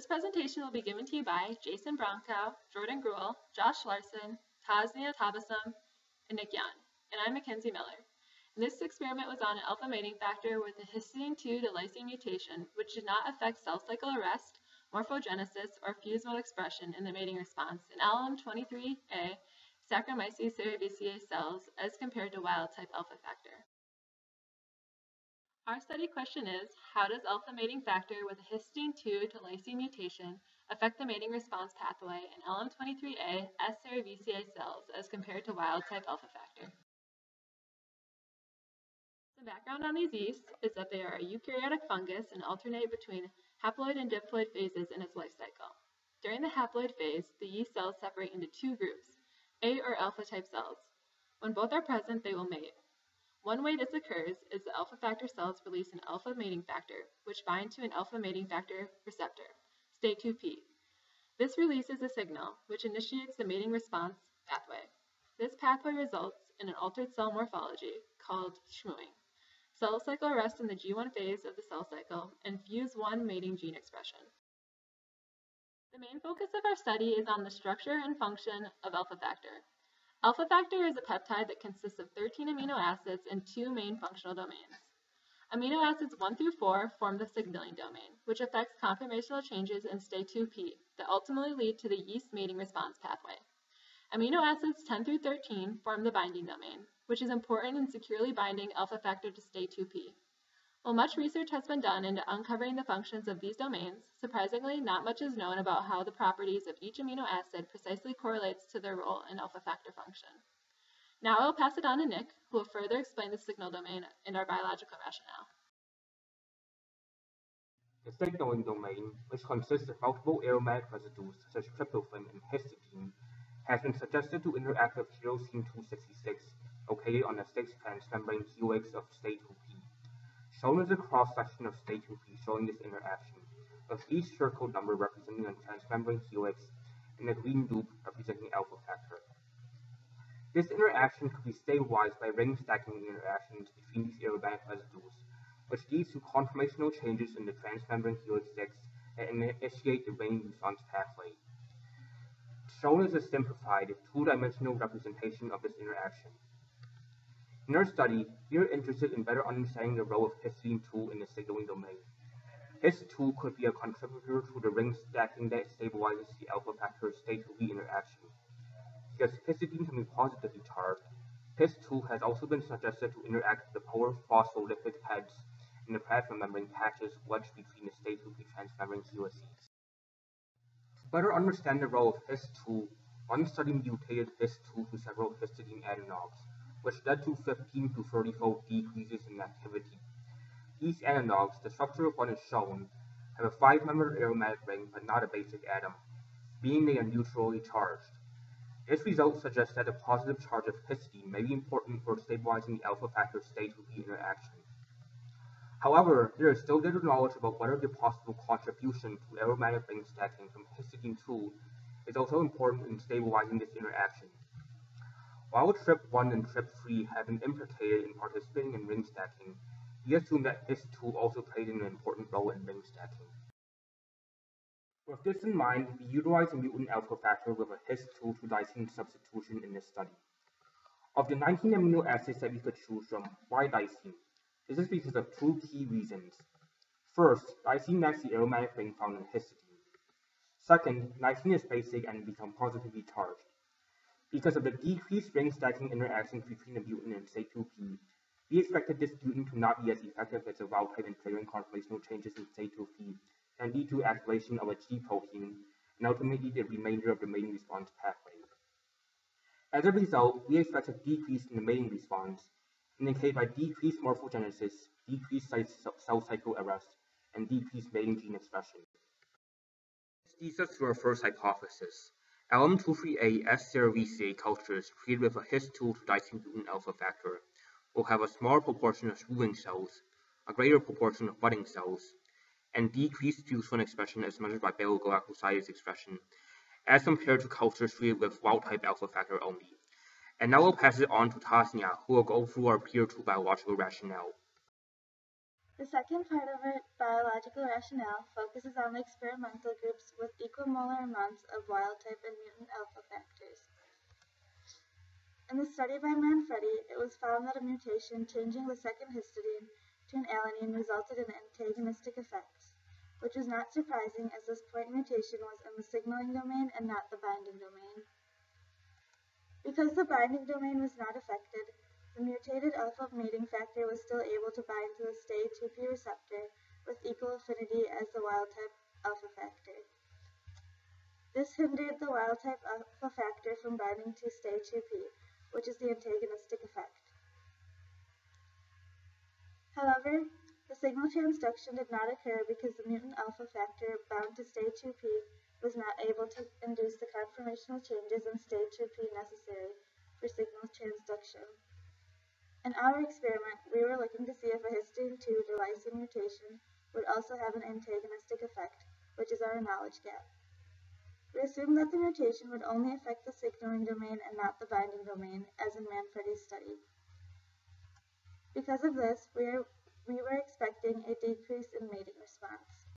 This presentation will be given to you by Jason Bronkow, Jordan Gruel, Josh Larson, Tasnia Tabassum, and Nick Yan, and I'm Mackenzie Miller. And this experiment was on an alpha mating factor with a histidine 2 to lysine mutation, which did not affect cell cycle arrest, morphogenesis, or fuse mode expression in the mating response in LM-23a Saccharomyces cerevisiae cells as compared to wild-type alpha factor. Our study question is, how does alpha mating factor with a histidine 2 to lysine mutation affect the mating response pathway in LM-23a Saccharomyces cells as compared to wild-type alpha factor? The background on these yeasts is that they are a eukaryotic fungus and alternate between haploid and diploid phases in its life cycle. During the haploid phase, the yeast cells separate into two groups, A or alpha-type cells. When both are present, they will mate. One way this occurs is the alpha factor cells release an alpha mating factor, which bind to an alpha mating factor receptor, state 2P. This releases a signal, which initiates the mating response pathway. This pathway results in an altered cell morphology called schmooing, cell cycle arrest in the G1 phase of the cell cycle, and fuse 1 mating gene expression. The main focus of our study is on the structure and function of alpha factor. Alpha factor is a peptide that consists of 13 amino acids and two main functional domains. Amino acids 1 through 4 form the signaling domain, which affects conformational changes in state 2P that ultimately lead to the yeast mating response pathway. Amino acids 10 through 13 form the binding domain, which is important in securely binding alpha factor to state 2P. While much research has been done into uncovering the functions of these domains, surprisingly, not much is known about how the properties of each amino acid precisely correlates to their role in alpha factor function. Now I will pass it on to Nick, who will further explain the signal domain and our biological rationale. The signaling domain, which consists of multiple aromatic residues such as tryptophan and histidine, has been suggested to interact with tyrosine 266, located on the 6-trans membrane helix of state 2P. Shown is a cross-section of state 2P showing this interaction, with each circle number representing a transmembrane helix and a green loop representing alpha factor. This interaction could be stabilized by ring stacking interactions between these aromatic residues, which leads to conformational changes in the transmembrane helix 6 that initiate the mating response pathway. Shown is a simplified, two-dimensional representation of this interaction. In our study, we are interested in better understanding the role of histidine 2 in the signaling domain. Hist2 could be a contributor to the ring stacking that stabilizes the alpha factor state 2B interaction. Because histidine can be positively charged, Hist2 has also been suggested to interact with the polar phospholipid heads in the plasma membrane patches wedged between the state 2P transmembrane helices. To better understand the role of Hist2, one study mutated Hist2 to several histidine analogs, which led to 15 to 30-fold decreases in activity. These analogs, the structure of one is shown, have a 5-membered aromatic ring but not a basic atom, meaning they are neutrally charged. This result suggests that the positive charge of histidine may be important for stabilizing the alpha factor state 2P interaction. However, there is still little knowledge about whether the possible contribution to aromatic ring stacking from histidine 2 is also important in stabilizing this interaction. While TRP1 and TRP3 have been implicated in participating in ring stacking, we assume that Hist2 also played an important role in ring stacking. With this in mind, we utilize a mutant alpha factor with a Hist2 to lysine substitution in this study. Of the 19 amino acids that we could choose from, why lysine? This is because of two key reasons. First, lysine lacks the aromatic ring found in histidine. Second, lysine is basic and becomes positively charged. Because of the decreased ring stacking interactions between the mutant and state 2P, we expected this mutant to not be as effective as the wild-type and flaring conformational changes in state 2P and lead to activation of a G protein and ultimately the remainder of the mating response pathway. As a result, we expect a decrease in the mating response, indicated by decreased morphogenesis, decreased cell cycle arrest, and decreased mating gene expression. This leads us to our first hypothesis. LM-23a Saccharomyces cultures treated with a Hist2 to lysine mutant alpha factor will have a smaller proportion of schooling cells, a greater proportion of budding cells, and decreased fuse 1 expression as measured by beta-galactosidase expression, as compared to cultures treated with wild-type alpha factor only. And now I'll pass it on to Tasnia, who will go through our peer-to biological rationale. The second part of our biological rationale focuses on the experimental groups with equimolar amounts of wild-type and mutant alpha factors. In the study by Manfredi, it was found that a mutation changing the second histidine to an alanine resulted in antagonistic effects, which was not surprising as this point mutation was in the signaling domain and not the binding domain. Because the binding domain was not affected, the mutated alpha mating factor was still able to bind to the STAY2P receptor with equal affinity as the wild-type alpha factor. This hindered the wild-type alpha factor from binding to STAY2P, which is the antagonistic effect. However, the signal transduction did not occur because the mutant alpha factor bound to STAY2P was not able to induce the conformational changes in STAY2P necessary for signal transduction. In our experiment, we were looking to see if a histidine 2 to lysine mutation would also have an antagonistic effect, which is our knowledge gap. We assumed that the mutation would only affect the signaling domain and not the binding domain, as in Manfredi's study. Because of this, we were expecting a decrease in mating response.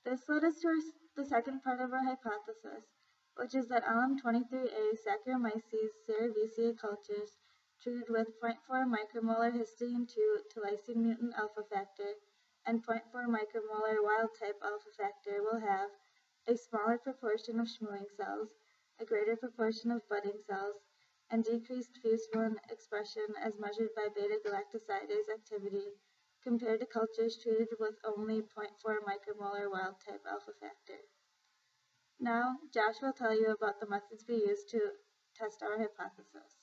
This led us to the second part of our hypothesis, which is that LM-23a Saccharomyces cerevisiae cultures treated with 0.4 micromolar histidine 2 to lysine mutant alpha factor and 0.4 micromolar wild-type alpha factor will have a smaller proportion of schmooing cells, a greater proportion of budding cells, and decreased fuse-1 expression as measured by beta-galactosidase activity compared to cultures treated with only 0.4 micromolar wild-type alpha factor. Now, Josh will tell you about the methods we used to test our hypothesis.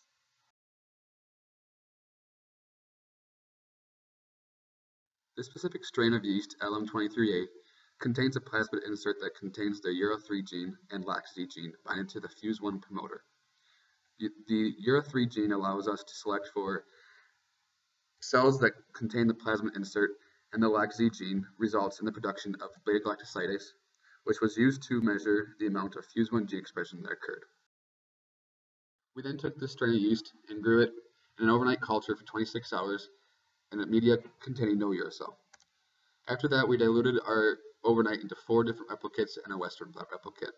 This specific strain of yeast, LM-23a, contains a plasmid insert that contains the URA3 gene and LAX-Z gene binding to the fuse-1 promoter. The URA3 gene allows us to select for cells that contain the plasmid insert, and the LAX-Z gene results in the production of beta-galactosidase, which was used to measure the amount of fuse-1 gene expression that occurred. We then took this strain of yeast and grew it in an overnight culture for 26 hours in a media containing no uracil. After that, we diluted our overnight into 4 different replicates and a Western blot replicate.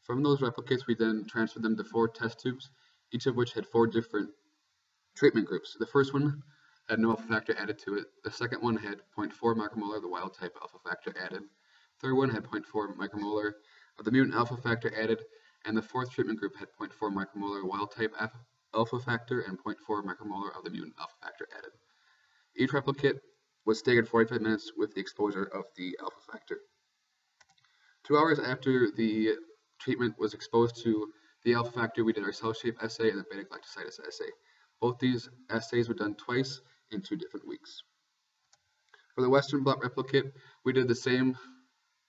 From those replicates, we then transferred them to 4 test tubes, each of which had 4 different treatment groups. The first one had no alpha factor added to it. The second one had 0.4 micromolar of the wild type alpha factor added. The third one had 0.4 micromolar of the mutant alpha factor added, and the fourth treatment group had 0.4 micromolar wild type alpha factor and 0.4 micromolar of the mutant alpha factor added. Each replicate was staggered 45 minutes with the exposure of the alpha factor. 2 hours after the treatment was exposed to the alpha factor, we did our cell shape assay and the beta-galactosidase assay. Both these assays were done twice in 2 different weeks. For the Western blot replicate, we did the same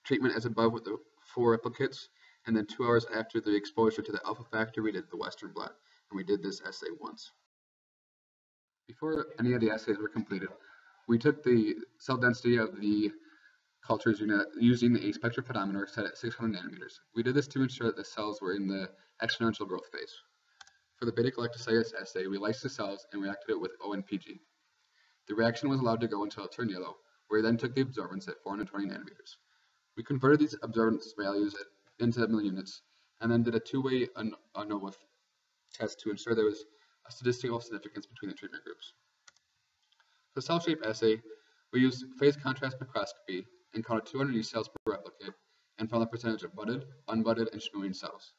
treatment as above with the 4 replicates, and then 2 hours after the exposure to the alpha factor, we did the Western blot, and we did this assay once. Before any of the assays were completed, we took the cell density of the cultures unit using a spectrophotometer set at 600 nanometers. We did this to ensure that the cells were in the exponential growth phase. For the beta-galactosidase assay, we lysed the cells and reacted it with ONPG. The reaction was allowed to go until it turned yellow, where we then took the absorbance at 420 nanometers. We converted these absorbance values into milli-units, and then did a 2-way ANOVA test to ensure there was a statistical significance between the treatment groups. For the cell shape assay, we used phase contrast spectroscopy and counted 200 yeast cells per replicate and found the percentage of budded, unbudded, and schmooing cells.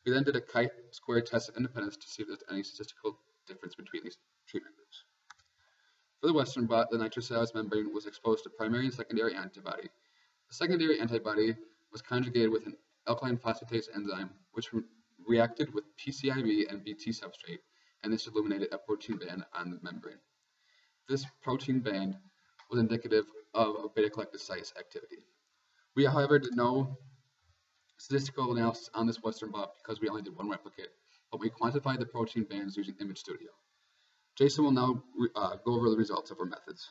We then did a chi-square test of independence to see if there's any statistical difference between these treatment groups. For the Western blot, the nitrocellulose membrane was exposed to primary and secondary antibody. The secondary antibody was conjugated with an alkaline phosphatase enzyme, which reacted with PCIB and BT substrate, and this illuminated a protein band on the membrane. This protein band was indicative of a beta-galactosidase activity. We, however, did no statistical analysis on this Western blot because we only did 1 replicate, but we quantified the protein bands using Image Studio. Jason will now go over the results of our methods.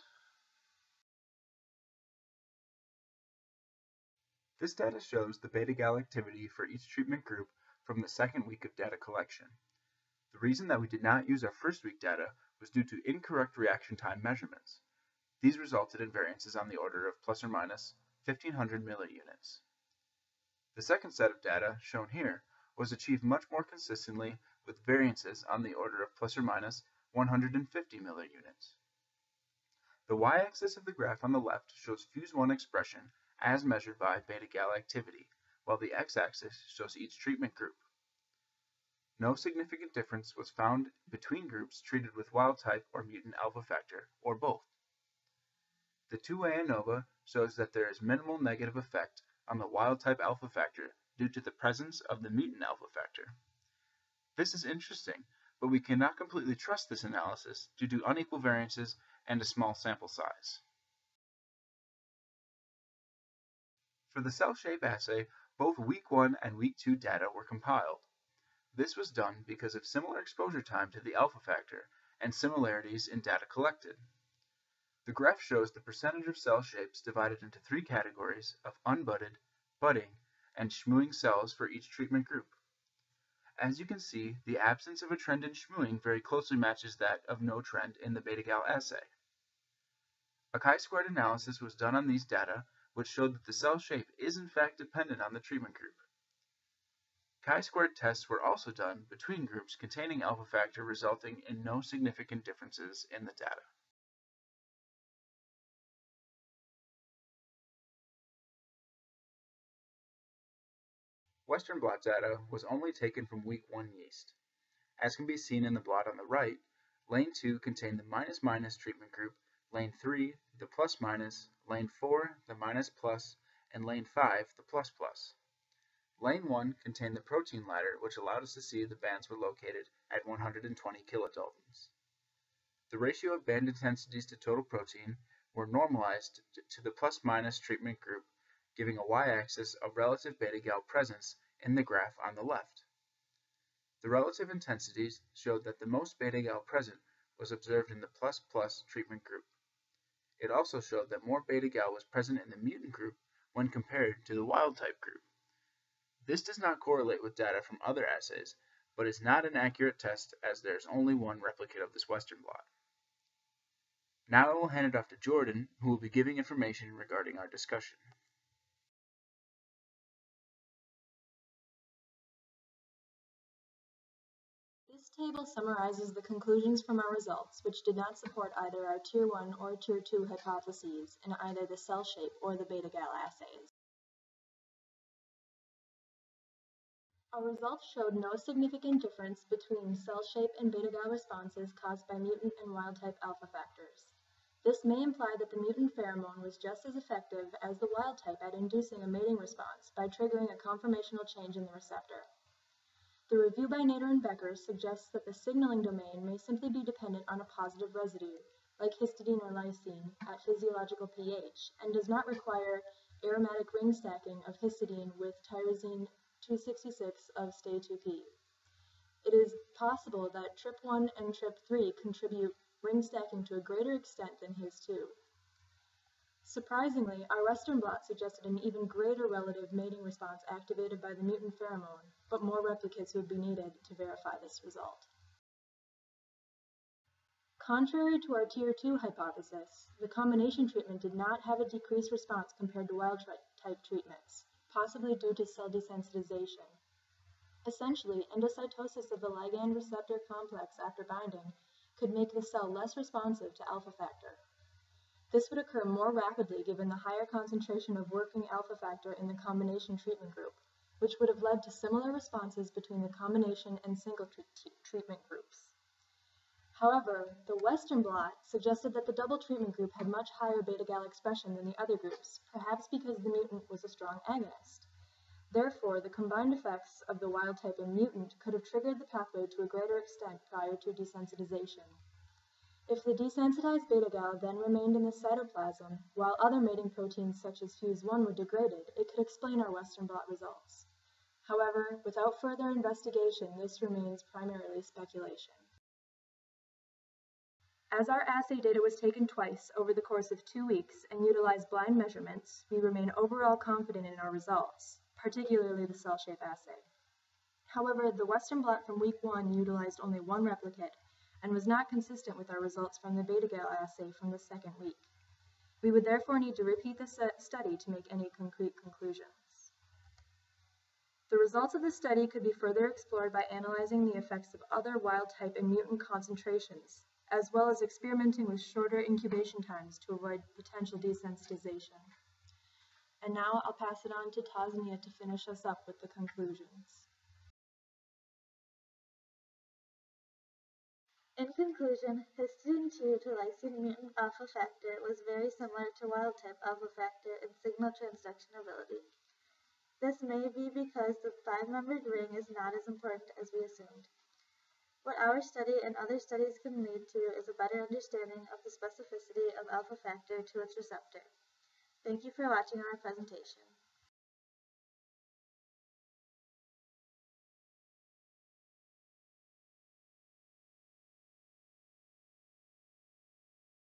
This data shows the beta-gal activity for each treatment group from the second week of data collection. The reason that we did not use our first week data was due to incorrect reaction time measurements. These resulted in variances on the order of plus or minus 1500 milliunits. The second set of data, shown here, was achieved much more consistently with variances on the order of plus or minus 150 milliunits. The y-axis of the graph on the left shows Fuse1 expression as measured by beta-gal activity, while the x-axis shows each treatment group. No significant difference was found between groups treated with wild-type or mutant alpha factor, or both. The 2A ANOVA shows that there is minimal negative effect on the wild-type alpha factor due to the presence of the mutant alpha factor. This is interesting, but we cannot completely trust this analysis due to unequal variances and a small sample size. For the cell shape assay, both week 1 and week 2 data were compiled. This was done because of similar exposure time to the alpha factor and similarities in data collected. The graph shows the percentage of cell shapes divided into 3 categories of unbudded, budding, and schmooing cells for each treatment group. As you can see, the absence of a trend in schmooing very closely matches that of no trend in the beta-gal assay. A chi-squared analysis was done on these data, which showed that the cell shape is in fact dependent on the treatment group. Chi-squared tests were also done between groups containing alpha factor, resulting in no significant differences in the data. Western blot data was only taken from week 1 yeast. As can be seen in the blot on the right, lane 2 contained the minus-minus treatment group, lane 3 the plus-minus, lane 4 the minus-plus, and lane 5 the plus-plus. Lane 1 contained the protein ladder, which allowed us to see the bands were located at 120 kilodaltons. The ratio of band intensities to total protein were normalized to the plus-minus treatment group, giving a y-axis of relative beta-gal presence in the graph on the left. The relative intensities showed that the most beta-gal present was observed in the plus-plus treatment group. It also showed that more beta-gal was present in the mutant group when compared to the wild-type group. This does not correlate with data from other assays, but is not an accurate test as there is only one replicate of this Western blot. Now I will hand it off to Jordan, who will be giving information regarding our discussion. This table summarizes the conclusions from our results, which did not support either our Tier 1 or Tier 2 hypotheses in either the cell shape or the beta-gal assays. Our results showed no significant difference between cell shape and beta-gal responses caused by mutant and wild-type alpha factors. This may imply that the mutant pheromone was just as effective as the wild-type at inducing a mating response by triggering a conformational change in the receptor. The review by Nader and Becker suggests that the signaling domain may simply be dependent on a positive residue, like histidine or lysine, at physiological pH, and does not require aromatic ring stacking of histidine with tyrosine 266 of stay-2p. It is possible that TRP1 and TRP3 contribute ring stacking to a greater extent than His2. Surprisingly, our Western blot suggested an even greater relative mating response activated by the mutant pheromone, but more replicates would be needed to verify this result. Contrary to our Tier 2 hypothesis, the combination treatment did not have a decreased response compared to wild-type treatments, possibly due to cell desensitization. Essentially, endocytosis of the ligand receptor complex after binding could make the cell less responsive to alpha factor. This would occur more rapidly given the higher concentration of working alpha factor in the combination treatment group, which would have led to similar responses between the combination and single treatment groups. However, the Western blot suggested that the double treatment group had much higher beta-gal expression than the other groups, perhaps because the mutant was a strong agonist. Therefore, the combined effects of the wild-type and mutant could have triggered the pathway to a greater extent prior to desensitization. If the desensitized beta-gal then remained in the cytoplasm, while other mating proteins such as Fuse1 were degraded, it could explain our Western blot results. However, without further investigation, this remains primarily speculation. As our assay data was taken twice over the course of 2 weeks and utilized blind measurements, we remain overall confident in our results, particularly the cell shape assay. However, the Western blot from week 1 utilized only one replicate, and was not consistent with our results from the beta-gal assay from the second week. We would therefore need to repeat the study to make any concrete conclusions. The results of the study could be further explored by analyzing the effects of other wild-type and mutant concentrations, as well as experimenting with shorter incubation times to avoid potential desensitization. And now I'll pass it on to Tasnia to finish us up with the conclusions. In conclusion, histidine 2 to lysine mutant alpha factor was very similar to wild-type alpha factor in signal transduction ability. This may be because the 5-membered ring is not as important as we assumed. What our study and other studies can lead to is a better understanding of the specificity of alpha factor to its receptor. Thank you for watching our presentation.